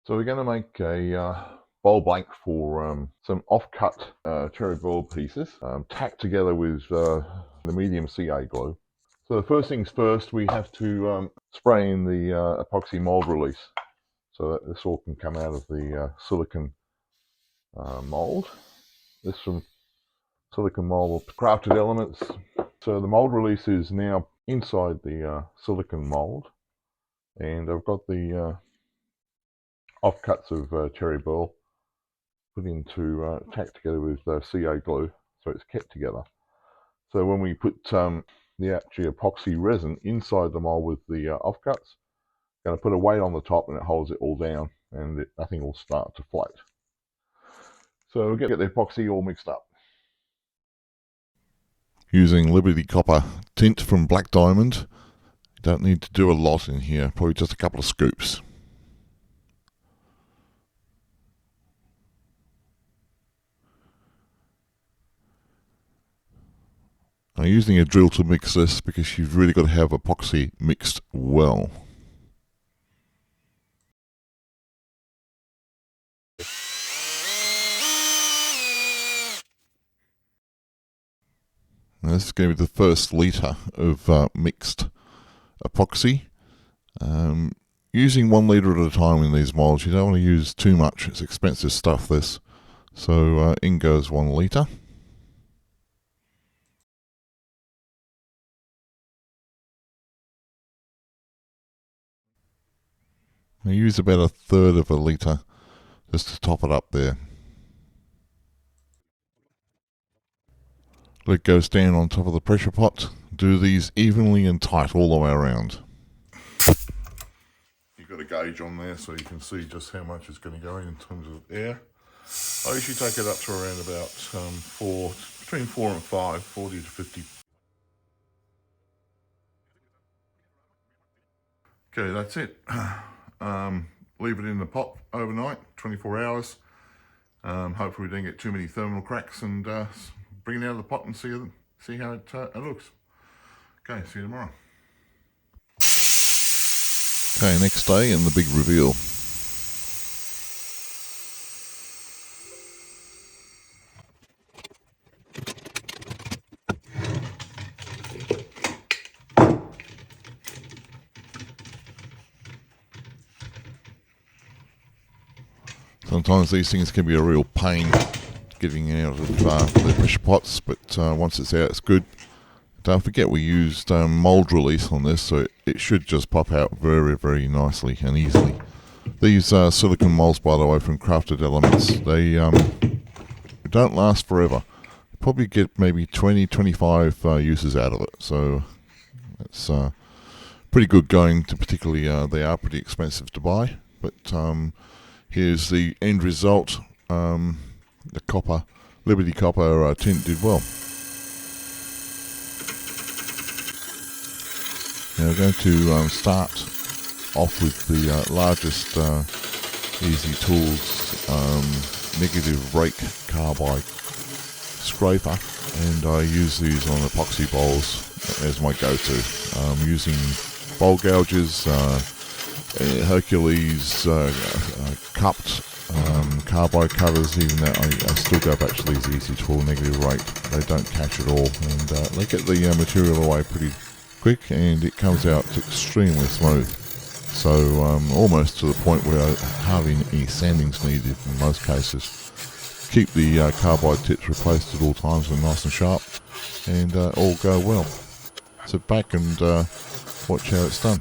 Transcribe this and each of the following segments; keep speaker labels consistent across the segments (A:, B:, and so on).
A: So we're going to make a bowl blank for some off-cut cherry bowl pieces, tacked together with the medium CA glue. So the first things first, we have to spray in the epoxy mold release so that this all can come out of the silicon mold. This from Silicon Mold Crafted Elements. So the mold release is now inside the silicon mold, and I've got the offcuts of cherry ball put into tacked together with CA glue, so it's kept together. So when we put the actual epoxy resin inside the mold with the offcuts, going to put a weight on the top and it holds it all down, and nothing will start to float. So we'll get the epoxy all mixed up.
B: Using Liberty Copper tint from Black Diamond. You don't need to do a lot in here, probably just a couple of scoops. I'm using a drill to mix this because you've really got to have epoxy mixed well. Now this is going to be the first litre of mixed epoxy. Using 1 litre at a time in these molds, you don't want to use too much, it's expensive stuff this. So in goes 1 litre. I use about 1/3 of a litre just to top it up there. Let go stand on top of the pressure pot. Do these evenly and tight all the way around. You've got a gauge on there so you can see just how much is going to go in terms of air. I usually take it up to around about between 4 and 5, 40 to 50. Okay, that's it. Leave it in the pot overnight, 24 hours. Hopefully we don't get too many thermal cracks, and bring it out of the pot and see how it looks. Okay, see you tomorrow. Okay, next day and the big reveal. Sometimes these things can be a real pain getting out of the pressure pots, but once it's out, it's good. Don't forget we used mold release on this, so it should just pop out very, very nicely and easily. These silicone molds, by the way, from Crafted Elements, they don't last forever. You probably get maybe 20-25 uses out of it, so it's pretty good going. To particularly, they are pretty expensive to buy, but here's the end result. The Liberty Copper tint did well. Now we're going to start off with the largest Easy Tools negative rake carbide scraper, and I use these on epoxy bowls as my go-to. Using bowl gouges, Hercules cupped carbide cutters, even though I still go back to these Easy Tool negative rake. They don't catch at all, and they get the material away pretty quick, and it comes out extremely smooth. So almost to the point where hardly any sanding's needed in most cases. Keep the carbide tips replaced at all times and nice and sharp, and all go well. Sit back and watch how it's done.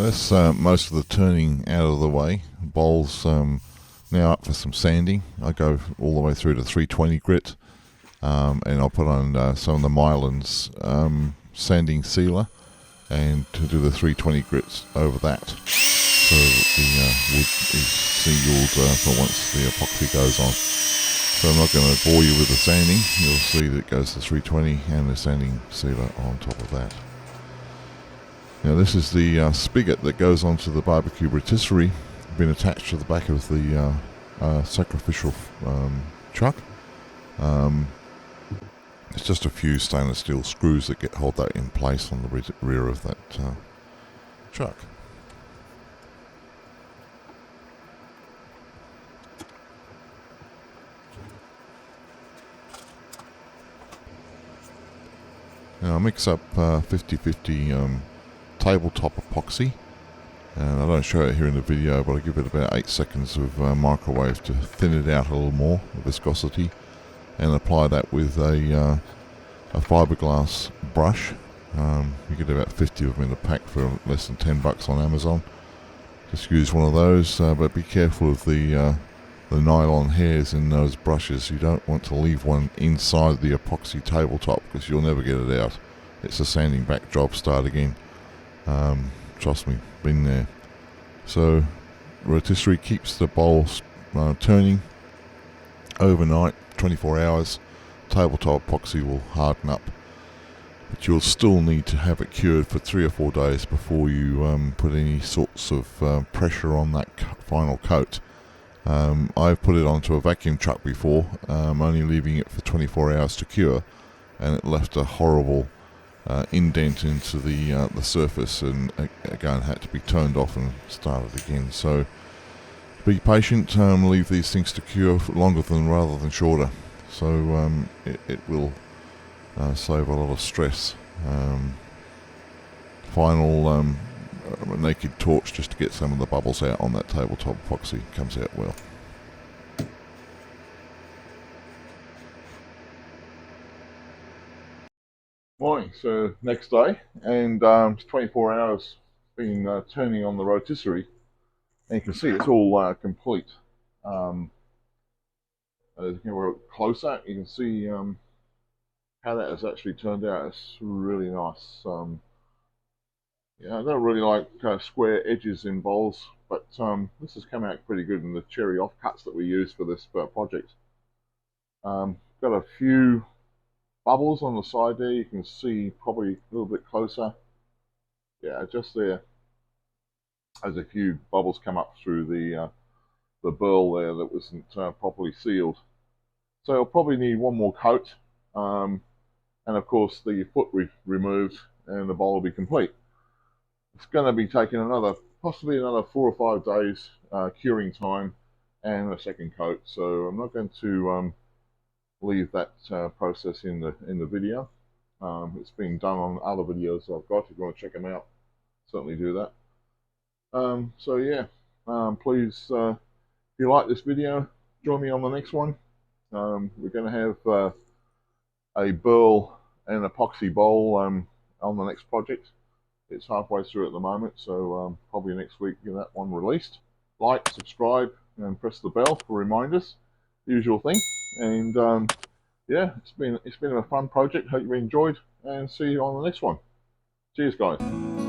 B: That's most of the turning out of the way. Bowl's now up for some sanding. I go all the way through to 320 grit, and I'll put on some of the Mylan's sanding sealer, and to do the 320 grits over that, so that the wood is sealed for once the epoxy goes on. So I'm not going to bore you with the sanding. You'll see that it goes to 320 and the sanding sealer on top of that. Now this is the spigot that goes onto the barbecue rotisserie, been attached to the back of the sacrificial chuck. It's just a few stainless steel screws that hold that in place on the rear of that chuck. Now I mix up 50-50 tabletop epoxy, and I don't show it here in the video, but I give it about 8 seconds of microwave to thin it out a little more, the viscosity, and apply that with a fiberglass brush. You get about 50 of them in a pack for less than $10 on Amazon. Just use one of those, but be careful of the nylon hairs in those brushes. You don't want to leave one inside the epoxy tabletop because you'll never get it out. It's a sanding back job, start again. Trust me, been there. So rotisserie keeps the bowl turning overnight, 24 hours. Tabletop epoxy will harden up, but you'll still need to have it cured for 3 or 4 days before you put any sorts of pressure on that final coat. I've put it onto a vacuum truck before, only leaving it for 24 hours to cure, and it left a horrible indent into the surface, and again had to be turned off and started again. So be patient, leave these things to cure for longer rather than shorter, so it will save a lot of stress. Final naked torch just to get some of the bubbles out on that tabletop epoxy. Comes out well.
A: Morning, so next day, and it's 24 hours been turning on the rotisserie, and you can see it's all complete. As you can look closer, you can see how that has actually turned out. It's really nice. Yeah, I don't really like square edges in bowls, but this has come out pretty good in the cherry offcuts that we use for this project. Got a few bubbles on the side there. You can see probably a little bit closer. Yeah, just there. There's a few bubbles come up through the burl there that wasn't properly sealed. So I'll probably need one more coat, and of course the foot removed, and the bowl will be complete. It's going to be taking possibly another 4 or 5 days curing time and a second coat. So I'm not going to leave that process in the video. It's been done on other videos I've got. If you want to check them out, certainly do that. So yeah, please, if you like this video, join me on the next one. We're going to have a burl and epoxy bowl on the next project. It's halfway through at the moment, so probably next week get that one released. Like, subscribe, and press the bell for reminders. Usual thing. And yeah, it's been a fun project. Hope you enjoyed, and see you on the next one. Cheers, guys.